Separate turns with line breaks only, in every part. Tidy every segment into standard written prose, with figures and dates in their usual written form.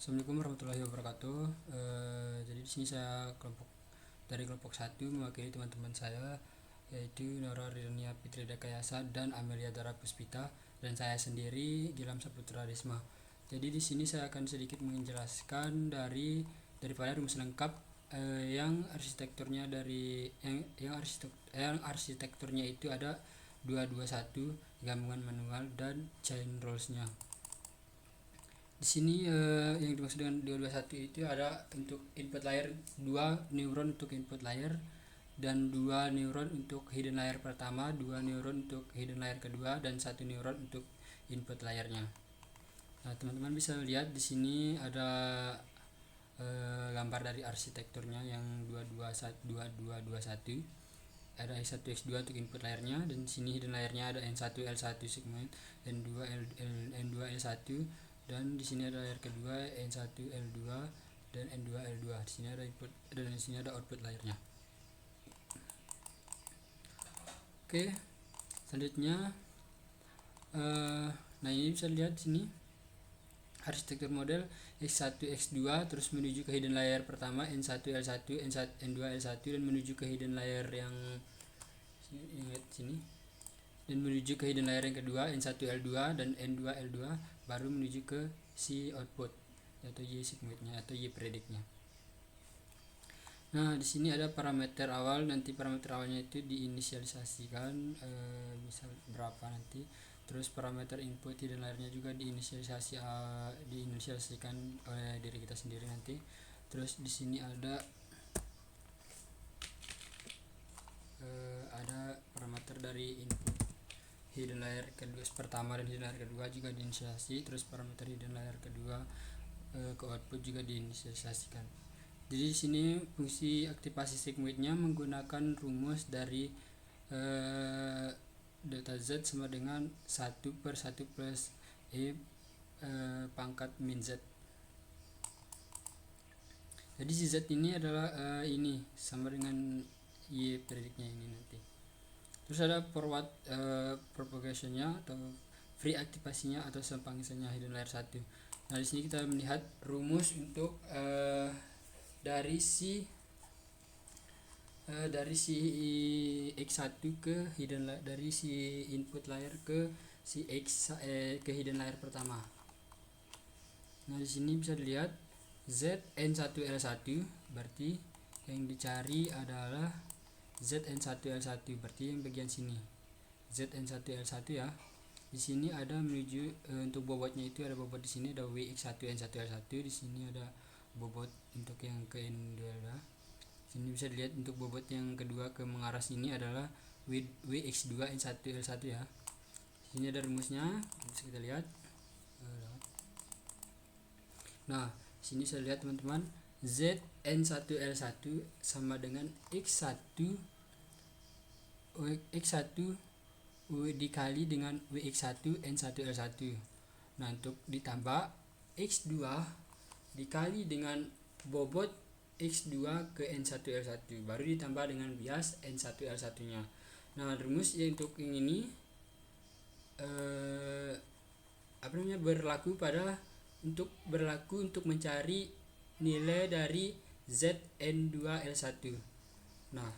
Assalamualaikum warahmatullahi wabarakatuh. Jadi di sini saya dari kelompok 1 mewakili teman-teman saya, yaitu Nora Rirnia Fitri Dekayasa dan Amelia Dara Puspita, dan saya sendiri Gilam Saputra Risma. Jadi di sini saya akan sedikit menjelaskan daripada rumus lengkap yang arsitekturnya yang arsitekturnya itu ada 221, gabungan manual dan chain rules-nya. Di sini yang dimaksud dengan 221 itu ada untuk input layer 2 neuron untuk input layer, dan 2 neuron untuk hidden layer pertama, 2 neuron untuk hidden layer kedua, dan 1 neuron untuk input layernya. Nah, teman-teman bisa lihat di sini ada gambar dari arsitekturnya yang 2221. Ada X1 X2 untuk input layernya, dan di sini hidden layernya ada N1 L1 segment, N2 L1, dan di sini ada layer kedua N1 L2 dan N2 L2. Di sini ada input dan di sini ada output layernya. Oke, selanjutnya nah ini bisa lihat di sini arsitektur model X1 X2 terus menuju ke hidden layer pertama N1 L1 N2 L1 dan menuju ke hidden layer yang sini dan menuju ke hidden layer yang kedua N1 L2 dan N2 L2, baru menuju ke si output atau Y segmentnya atau Y predictnya. Nah, di sini ada parameter awal, nanti parameter awalnya itu diinisialisasikan misal berapa nanti. Terus parameter input hidden layernya juga diinisialisasikan oleh diri kita sendiri nanti. Terus di sini ada parameter dari input hidden layer kedua pertama dan hidden layer kedua juga diinisialisasi. Terus parameter hidden layer kedua ke output juga diinisialisasikan. Jadi di sini fungsi aktivasi segmentnya menggunakan rumus dari delta Z sama dengan 1/1 plus E pangkat min Z. Jadi si Z ini adalah ini sama dengan Y predictnya ini nanti. Terus ada forward propagationnya atau free aktivasinya atau sepangisannya hidden layer 1. Nah, di sini kita melihat rumus untuk dari si X1 ke hidden layer, dari si input layer ke si ke hidden layer pertama. Nah, di sini bisa dilihat ZN1L1, berarti yang dicari adalah ZN1L1, berarti yang bagian sini ZN1L1 ya. Di sini ada menuju untuk bobotnya itu ada bobot di sini ada WX1N1L1, di sini ada bobot untuk yang ke N2. Sini bisa dilihat untuk bobot yang kedua ke mengarah sini adalah WX2N1L1 ya. Sini ada rumusnya, bisa kita lihat. Nah, sini saya lihat teman-teman, ZN1L1 sama dengan X1 dikali dengan WX1N1L1. Nah, untuk ditambah X2 dikali dengan bobot X2 ke N1L1, baru ditambah dengan bias N1L1 nya. Nah, rumus untuk yang ini berlaku untuk mencari nilai dari ZN2L1. Nah,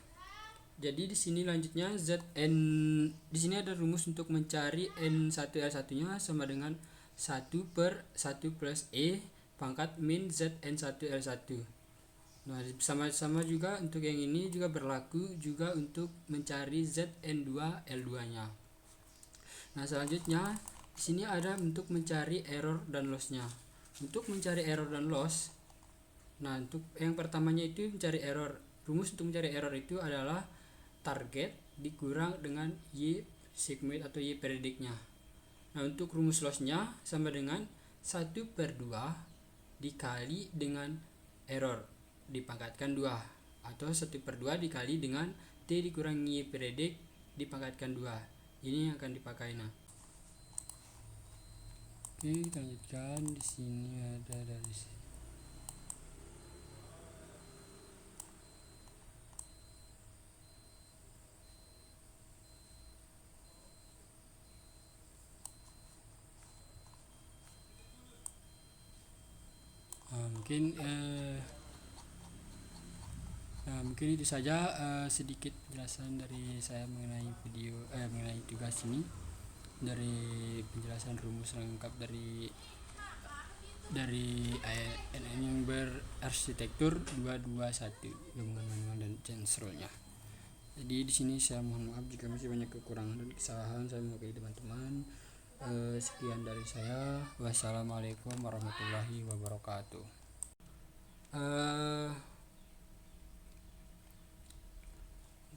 jadi di sini lanjutnya di sini ada rumus untuk mencari N1L1-nya sama dengan 1/1 plus E pangkat min ZN1L1. Nah, sama-sama juga untuk yang ini juga berlaku juga untuk mencari ZN2L2-nya. Nah, selanjutnya di sini ada untuk mencari error dan loss-nya. Untuk mencari error dan loss, nah untuk yang pertamanya itu mencari error. Rumus untuk mencari error itu adalah target dikurang dengan Y segment atau Y predictnya. Nah, untuk rumus loss-nya sama dengan 1/2 dikali dengan error dipangkatkan 2, atau 1/2 dikali dengan T dikurangi Y predict dipangkatkan 2. Ini yang akan dipakai. Nah, oke, kita lanjutkan. Di sini ada dari mungkin itu saja sedikit penjelasan dari saya mengenai mengenai tugas ini, dari penjelasan rumus lengkap dari ANN yang berarsitektur 221 gabungan manual dan change rule-nya. Jadi di sini saya mohon maaf jika masih banyak kekurangan dan kesalahan, saya mewakili teman-teman. Sekian dari saya. Wassalamualaikum warahmatullahi wabarakatuh.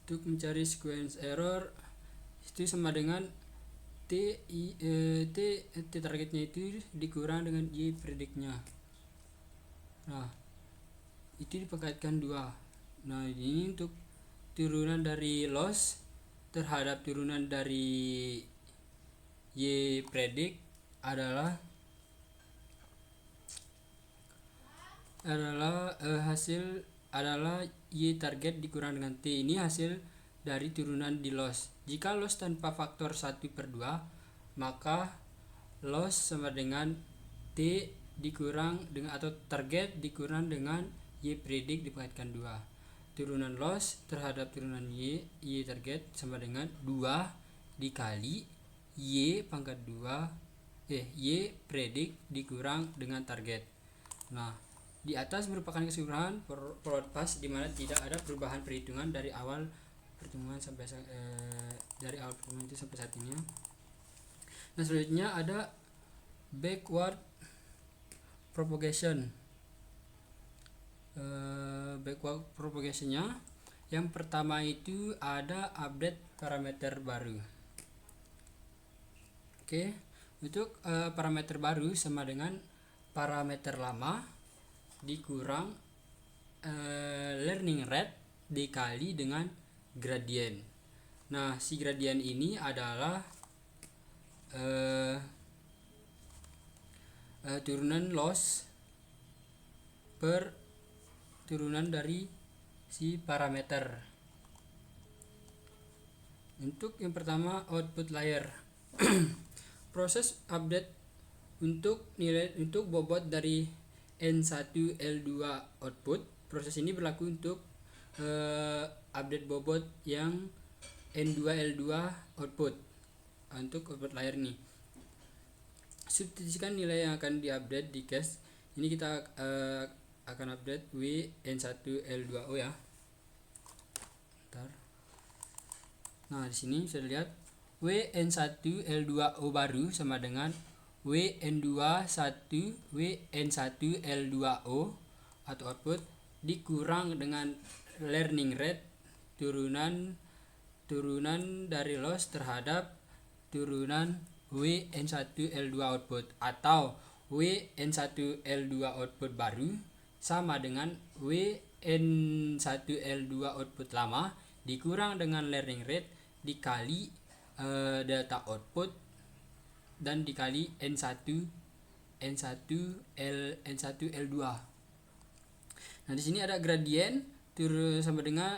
Untuk mencari sequence error itu sama dengan T targetnya itu dikurang dengan Y predictnya. Nah, itu dipakaikan 2. Nah, ini untuk turunan dari loss terhadap turunan dari Y predict adalah hasil adalah Y target dikurang dengan T. Ini hasil dari turunan di loss. Jika loss tanpa faktor 1/2, maka loss sama dengan T dikurang dengan atau target dikurang dengan Y predict dipakaikan 2. Turunan loss terhadap turunan Y target sama dengan 2 dikali Y pangkat 2 Y predict dikurang dengan target. Nah, di atas merupakan keseluruhan forward pass di mana tidak ada perubahan perhitungan dari awal pertemuan sampai pertemuan itu sampai saat ini. Nah, selanjutnya ada backward propagation. Backward propagationnya yang pertama itu ada update parameter baru. Untuk parameter baru sama dengan parameter lama dikurang learning rate dikali dengan gradient. Nah, si gradient ini adalah turunan loss per turunan dari si parameter. Untuk yang pertama output layer. Proses update untuk nilai untuk bobot dari N1 L2 output. Proses ini berlaku untuk update bobot yang N2 L2 output. Untuk output layer ini substitusikan nilai yang akan diupdate di case ini. Kita akan update W N1 L2O ya. Nah, di sini bisa dilihat W N1 L2O baru sama dengan W N21 W N1 L2O atau output dikurang dengan learning rate turunan dari loss terhadap turunan W N1 L2 output, atau W N1 L2 output baru sama dengan W N1 L2 output lama dikurang dengan learning rate dikali data output dan dikali N1 L2. Nah, di sini ada gradient sama dengan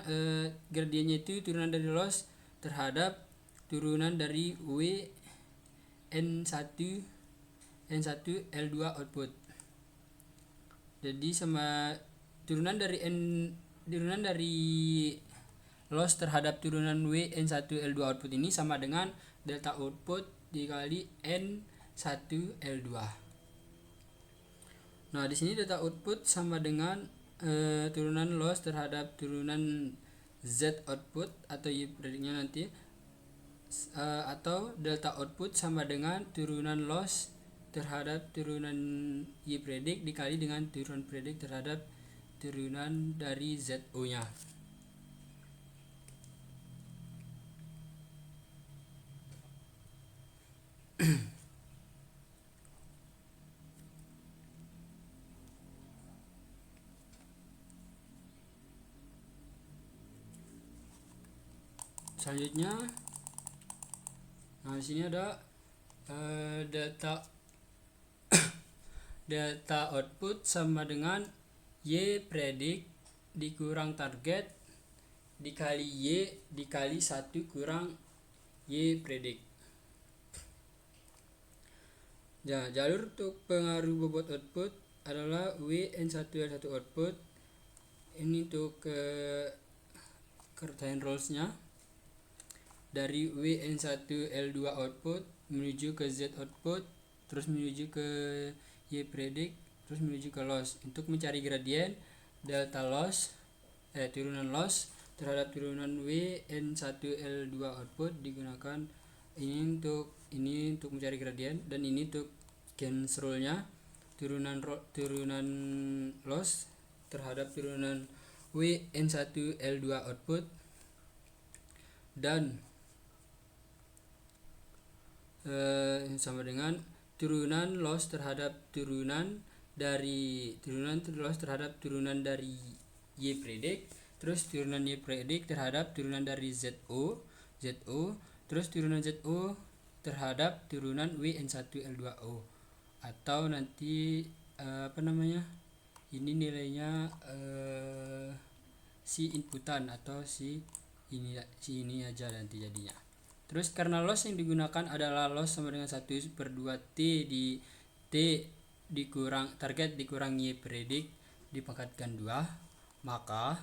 gradiennya itu turunan dari loss terhadap turunan dari W N1 L2 output. Jadi sama turunan dari loss terhadap turunan W N1 L2 output ini sama dengan delta output dikali N1 L2. Nah, di sini delta output sama dengan turunan loss terhadap turunan Z output atau Y predictnya nanti, atau delta output sama dengan turunan loss terhadap turunan Y predict dikali dengan turunan predict terhadap turunan dari ZO nya. Selanjutnya, nah di sini ada data output sama dengan Y predict dikurang target dikali Y dikali 1 kurang Y predict. Ya, jalur untuk pengaruh bobot output adalah WN1L1 output. Ini untuk curtain rollsnya dari WN1L2 output menuju ke Z output, terus menuju ke Y predict, terus menuju ke loss. Untuk mencari gradien delta loss, turunan loss terhadap turunan WN1L2 output digunakan ini untuk mencari gradien, dan ini untuk gain rule-nya turunan loss terhadap turunan WN1L2 output, dan sama dengan turunan loss terhadap turunan dari Y predict, terus turunan Y predict terhadap turunan dari ZO, terus turunan ZO terhadap turunan WN1L2O, atau nanti ini nilainya si inputan atau si ini aja nanti jadinya. Terus karena loss yang digunakan adalah loss sama dengan 1/2 T dikurang target dikurang Y predict dipangkatkan 2, maka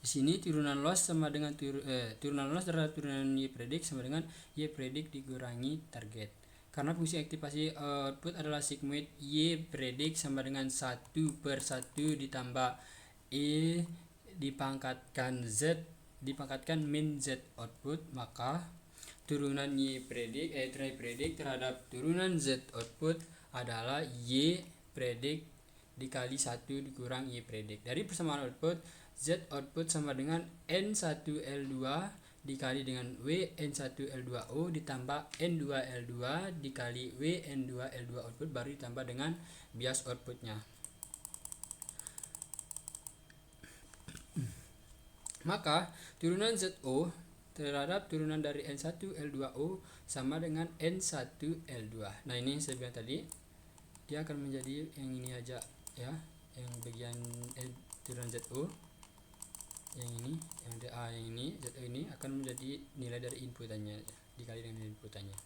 di sini turunan loss sama dengan turunan loss terhadap turunan Y predict sama dengan Y predict dikurangi target. Karena fungsi aktivasi output adalah sigmoid, Y predict sama dengan 1/1 ditambah E dipangkatkan Z dipangkatkan min Z output, maka turunan Y predict terhadap turunan Z output adalah Y predict dikali 1 dikurang Y predict. Dari persamaan output, Z output sama dengan N1L2 dikali dengan WN1L2O ditambah N2L2 dikali WN2L2 output baru ditambah dengan bias outputnya. Maka turunan ZO terhadap turunan dari N1L2O sama dengan N1L2. Nah, ini saya bilang tadi dia akan menjadi yang ini aja ya, yang bagian turunan ZO yang ini, yang ini ZO ini akan menjadi nilai dari inputannya dikali dengan inputannya.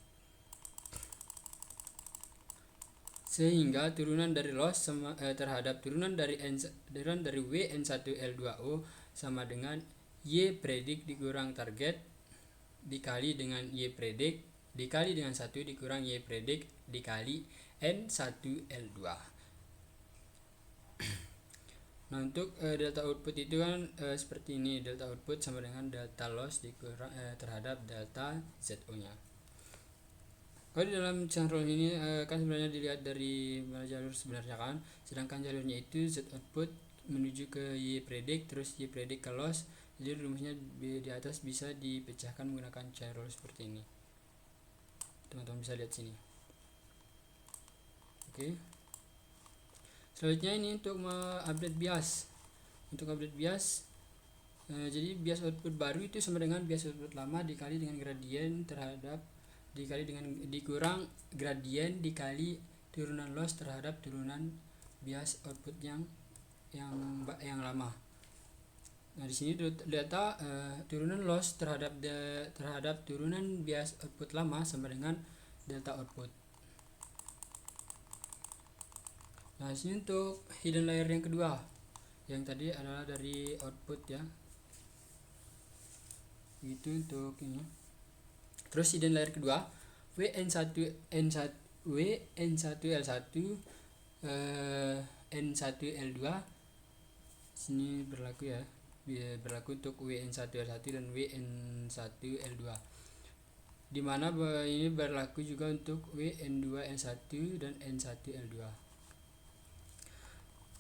Sehingga turunan dari loss terhadap turunan dari WN1L2O sama dengan Y predict dikurang target dikali dengan Y predict dikali dengan 1 dikurang Y predict dikali N1L2. Nah, untuk delta output itu kan seperti ini, delta output sama dengan delta loss dikurang terhadap delta ZO nya. Kalau di dalam channel ini kan sebenarnya dilihat dari mana jalur sebenarnya kan, sedangkan jalurnya itu Z output menuju ke Y predict, terus Y predict ke loss. Jadi rumusnya di atas bisa dipecahkan menggunakan channel seperti ini. Teman-teman bisa lihat sini. Oke. Selanjutnya ini untuk update bias. Untuk update bias, jadi bias output baru itu sama dengan bias output lama dikali dengan gradien terhadap dikurang gradien dikali turunan loss terhadap turunan bias output yang lama. Nah, di sini data turunan loss terhadap turunan bias output lama sama dengan delta output. Nah, di sini untuk hidden layer yang kedua, yang tadi adalah dari output ya. Itu untuk ini. Terus hidden layer kedua WN1L1 N1L2 sini berlaku ya, berlaku untuk WN1L1 dan WN1L2, dimana ini berlaku juga untuk WN2L1 dan N1L2.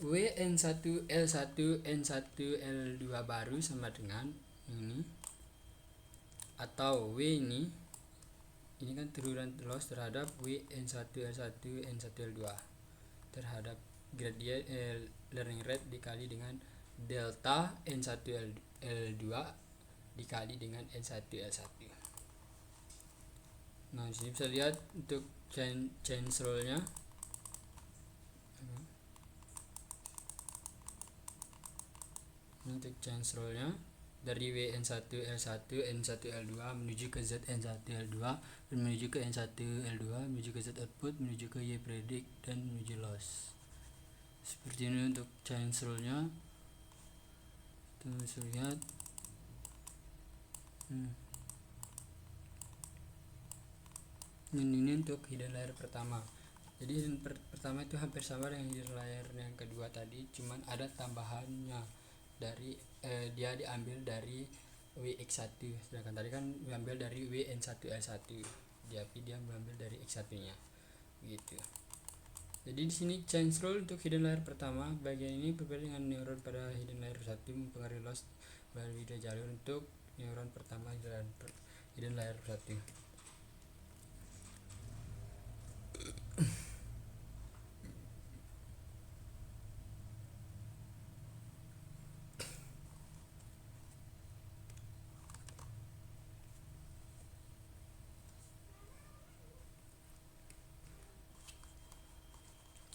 WN1L1 N1L2 baru sama dengan ini, atau W ini kan turunan loss terhadap WN1L1 N1L2 terhadap gradient learning rate dikali dengan delta N1L2 dikali dengan N1L1. Nah, di sini bisa lihat untuk change rule-nya. Untuk change rule-nya dari WN1 L1 N1 L2 menuju ke ZN1 L2 dan menuju ke N1 L2 menuju ke Z output menuju ke Y predict dan menuju loss. Seperti ini untuk change rule-nya. Kita bisa lihat. Ini untuk hidden layer pertama. Jadi hidden pertama itu hampir sama dengan hidden layer yang kedua tadi, cuman ada tambahannya dari dia diambil dari WX1, sedangkan tadi kan diambil dari WN1L1, tapi dia mengambil dari X1 nya gitu. Jadi di sini change rule untuk hidden layer pertama, bagian ini berbeda dengan neuron pada hidden layer 1, mempengaruhi loss melalui dua jalur untuk neuron pertama dan hidden layer 1.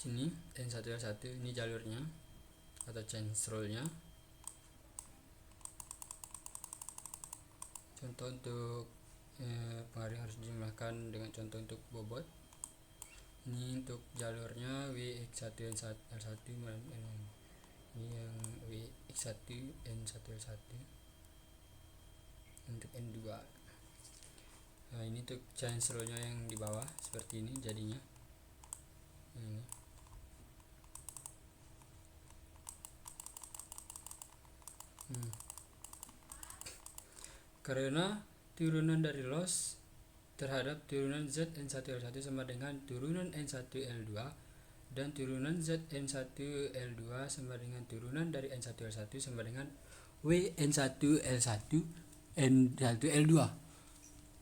Sini N1L1 ini jalurnya atau change rule-nya. Contoh untuk pengaruh yang harus dijumlahkan dengan contoh untuk bobot. Ini untuk jalurnya WX1 N1L1 ini yang WX1 N1L1 untuk N2. Nah, ini untuk change rule-nya yang di bawah seperti ini jadinya. Ini. Karena turunan dari loss terhadap turunan ZN1L1 sama dengan turunan N1L2 dan turunan ZN1L2 sama dengan turunan dari N1L1 sama dengan WN1L1 N1L2.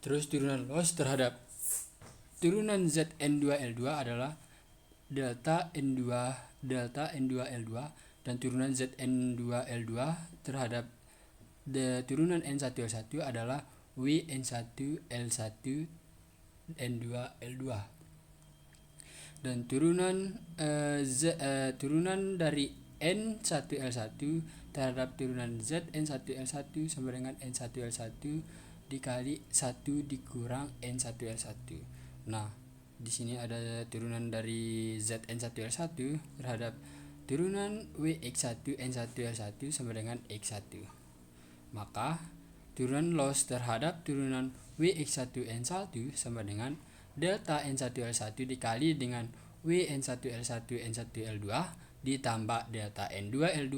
Terus turunan loss terhadap turunan ZN2L2 adalah delta N2L2 dan turunan ZN2L2 terhadap turunan N1L1 adalah WN1L1 N2L2 dan turunan dari N1L1 terhadap turunan ZN1L1 sama dengan N1L1 dikali 1 dikurang N1L1. Nah, di sini ada turunan dari ZN1L1 terhadap turunan WX1 N1L1 sama dengan X1. Maka turunan loss terhadap turunan WX1N1 sama dengan delta N1L1 dikali dengan WN1L1 N1L2 ditambah delta N2L2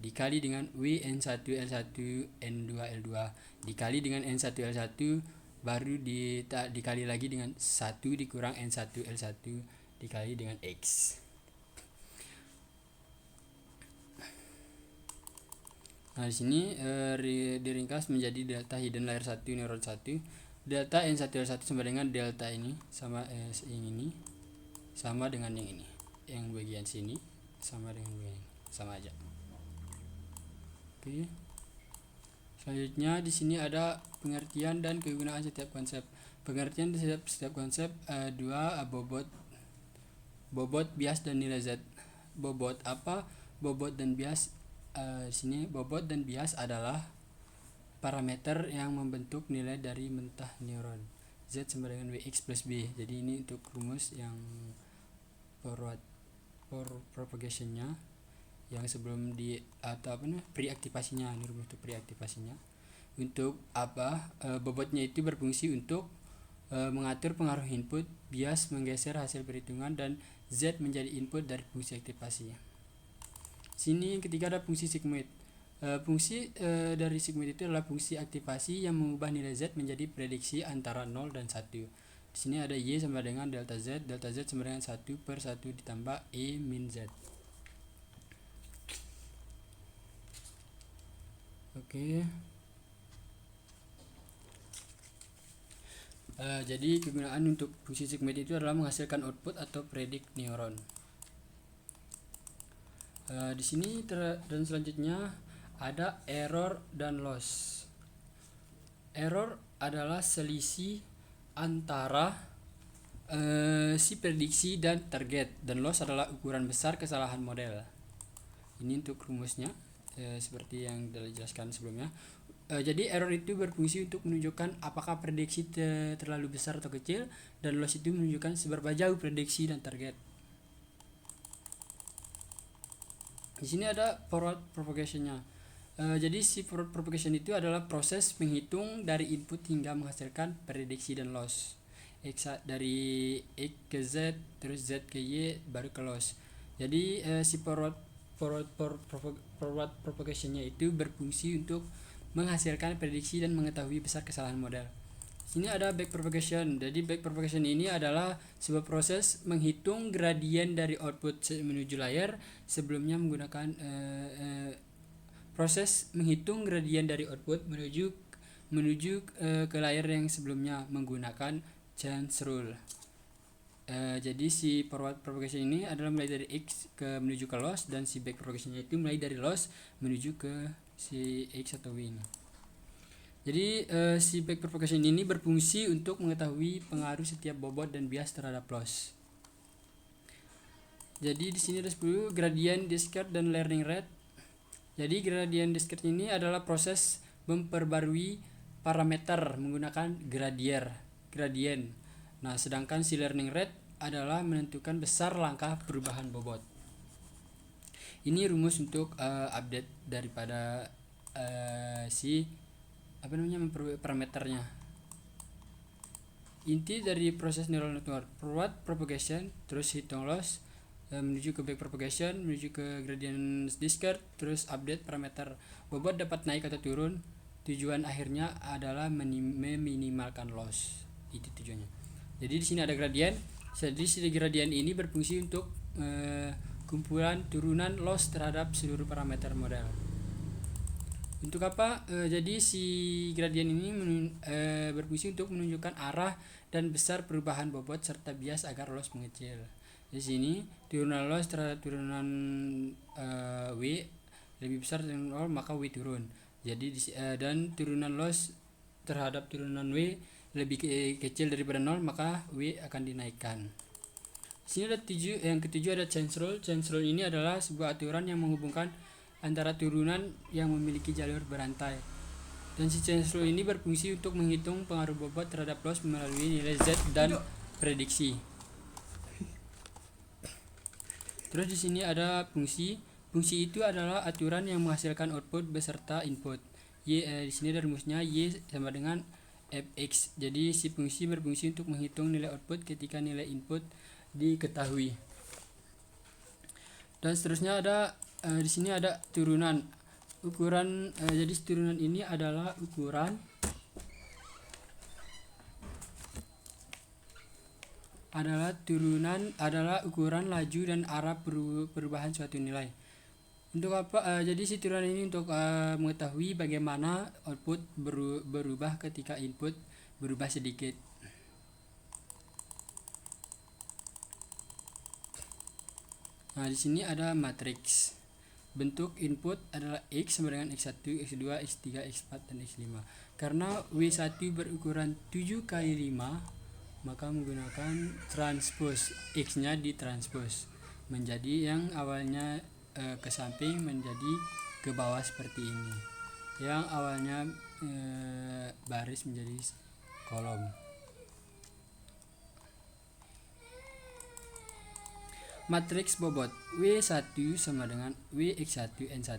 dikali dengan WN1L1 N2L2 dikali dengan N1L1 baru dikali lagi dengan 1 dikurang N1L1 dikali dengan X. Nah, di sini diringkas menjadi delta hidden layer 1 neuron 1. Delta N1L1 sama dengan delta ini sama yang ini sama dengan yang ini. Yang bagian sini sama dengan bagian ini. Sama aja. Oke. Selanjutnya di sini ada pengertian dan kegunaan setiap konsep. Pengertian setiap konsep dua bobot, bias dan nilai Z. Bobot apa? Bobot dan bias. Di sini bobot dan bias adalah parameter yang membentuk nilai dari mentah neuron. Z sama dengan Wx plus B. Jadi ini untuk rumus yang propagationnya yang sebelum preaktivasinya. Ini rumus untuk preaktivasinya. Untuk bobotnya itu berfungsi untuk mengatur pengaruh input, bias menggeser hasil perhitungan, dan Z menjadi input dari fungsi aktivasi. Sini yang ketiga ada fungsi sigmoid. Fungsi dari sigmoid itu adalah fungsi aktivasi yang mengubah nilai Z menjadi prediksi antara 0 dan 1. Di sini ada Y sama dengan delta Z sama dengan 1 per 1 ditambah E min Z. Oke. Jadi kegunaan untuk fungsi sigmoid itu adalah menghasilkan output atau predict neuron. Di sini dan selanjutnya ada error dan loss. Error adalah selisih antara si prediksi dan target, dan loss adalah ukuran besar kesalahan model. Ini untuk rumusnya seperti yang telah dijelaskan sebelumnya. Jadi error itu berfungsi untuk menunjukkan apakah prediksi terlalu besar atau kecil, dan loss itu menunjukkan seberapa jauh prediksi dan target. Di sini ada forward propagation-nya. Jadi si forward propagation itu adalah proses menghitung dari input hingga menghasilkan prediksi dan loss. Dari X ke Z, terus Z ke Y, baru ke loss. Jadi si forward propagation-nya itu berfungsi untuk menghasilkan prediksi dan mengetahui besar kesalahan model. Sini ada back propagation. Jadi back propagation ini adalah sebuah proses menghitung gradien dari output menuju layar sebelumnya menggunakan proses menghitung gradien dari output menuju ke layar yang sebelumnya menggunakan chance rule. Jadi si forward propagation ini adalah mulai dari X menuju ke loss, dan si back propagation-nya itu mulai dari loss menuju ke si X atau Y ini. Jadi si back propagation ini berfungsi untuk mengetahui pengaruh setiap bobot dan bias terhadap loss. Jadi di sini ada 10 gradient descent dan learning rate. Jadi gradient descent ini adalah proses memperbarui parameter menggunakan gradient. Nah, sedangkan si learning rate adalah menentukan besar langkah perubahan bobot. Ini rumus untuk update daripada si parameternya. Inti dari proses neural network: forward propagation, terus hitung loss, menuju ke back propagation, menuju ke gradient descent, terus update parameter. Bobot dapat naik atau turun. Tujuan akhirnya adalah meminimalkan loss. Itu tujuannya. Jadi di sini ada gradient. Jadi si gradient ini berfungsi untuk kumpulan turunan loss terhadap seluruh parameter model. Untuk apa? Jadi si gradient ini berfungsi untuk menunjukkan arah dan besar perubahan bobot serta bias agar loss mengecil. Di sini turunan loss terhadap turunan W lebih besar dari 0, maka W turun. Jadi dan turunan loss terhadap turunan W lebih kecil daripada 0, maka W akan dinaikkan. Di sini ada yang ketujuh ada chance rule. Chance rule ini adalah sebuah aturan yang menghubungkan antara turunan yang memiliki jalur berantai. Dan si chance rule ini berfungsi untuk menghitung pengaruh bobot terhadap loss melalui nilai Z dan prediksi. Terus di sini ada fungsi. Fungsi itu adalah aturan yang menghasilkan output beserta input. Di sini ada rumusnya, Y sama dengan Fx. Jadi si fungsi berfungsi untuk menghitung nilai output ketika nilai input diketahui. Dan seterusnya ada di sini ada turunan ukuran. Jadi turunan ini adalah ukuran laju dan arah perubahan suatu nilai. Untuk apa? Jadi si turunan ini untuk mengetahui bagaimana output berubah ketika input berubah sedikit. Nah, di sini ada matriks. Bentuk input adalah X sama dengan X1, X2, X3, X4, dan X5. Karena W1 berukuran 7 kali 5, maka menggunakan transpose. X-nya ditranspose menjadi yang awalnya ke samping menjadi ke bawah seperti ini. Yang awalnya baris menjadi kolom. Matriks bobot W1 sama dengan Wx1 N1.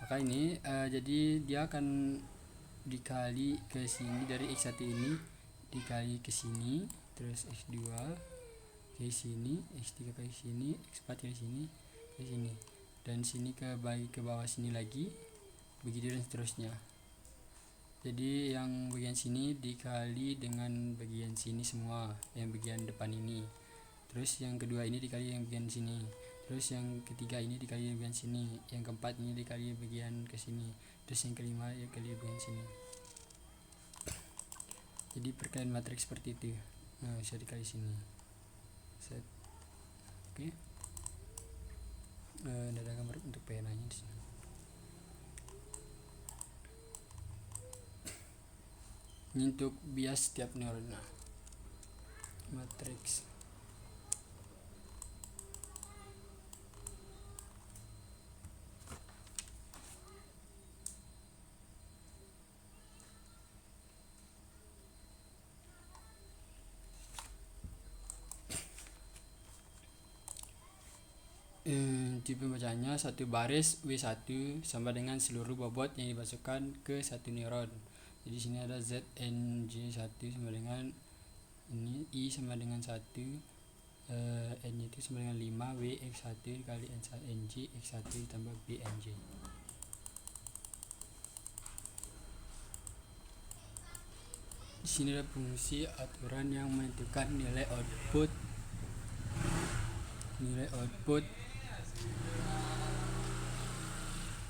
Maka ini jadi dia akan dikali ke sini, dari X1 ini dikali ke sini, terus X2 ke sini, X3 ke sini, X4 ke sini, ke sini, dan sini ke bawah sini lagi, begitu dan seterusnya. Jadi yang bagian sini dikali dengan bagian sini semua, yang bagian depan ini. Terus yang kedua ini dikali yang bagian sini. Terus yang ketiga ini dikali yang bagian sini. Yang keempat ini dikali bagian ke sini. Terus yang kelima dikali bagian sini. Jadi perkalian matriks seperti itu. Nah, bisa dikali sini. Set. Oke. Ada gambar untuk penanya di sini. Ini untuk bias setiap neuron. Matriks. Tipe bacaannya satu baris W1 sama dengan seluruh bobot yang dimasukkan ke satu neuron. Jadi sini ada ZNJ1 sama dengan ini I sama dengan 1, N itu sama dengan 5, W X1 kali NJ X1 tambah BNJ. Di sini ada fungsi aturan yang menentukan nilai output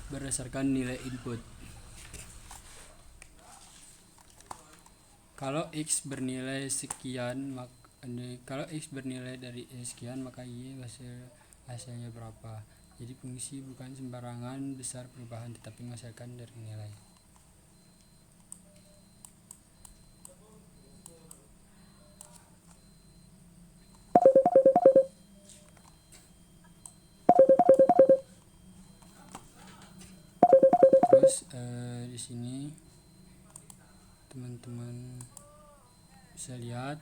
berdasarkan nilai input. Kalau X bernilai sekian, kalau X bernilai dari sekian, maka Y hasilnya berapa. Jadi fungsi bukan sembarangan besar perubahan, tetapi menghasilkan dari nilai. Terus di sini teman-teman bisa lihat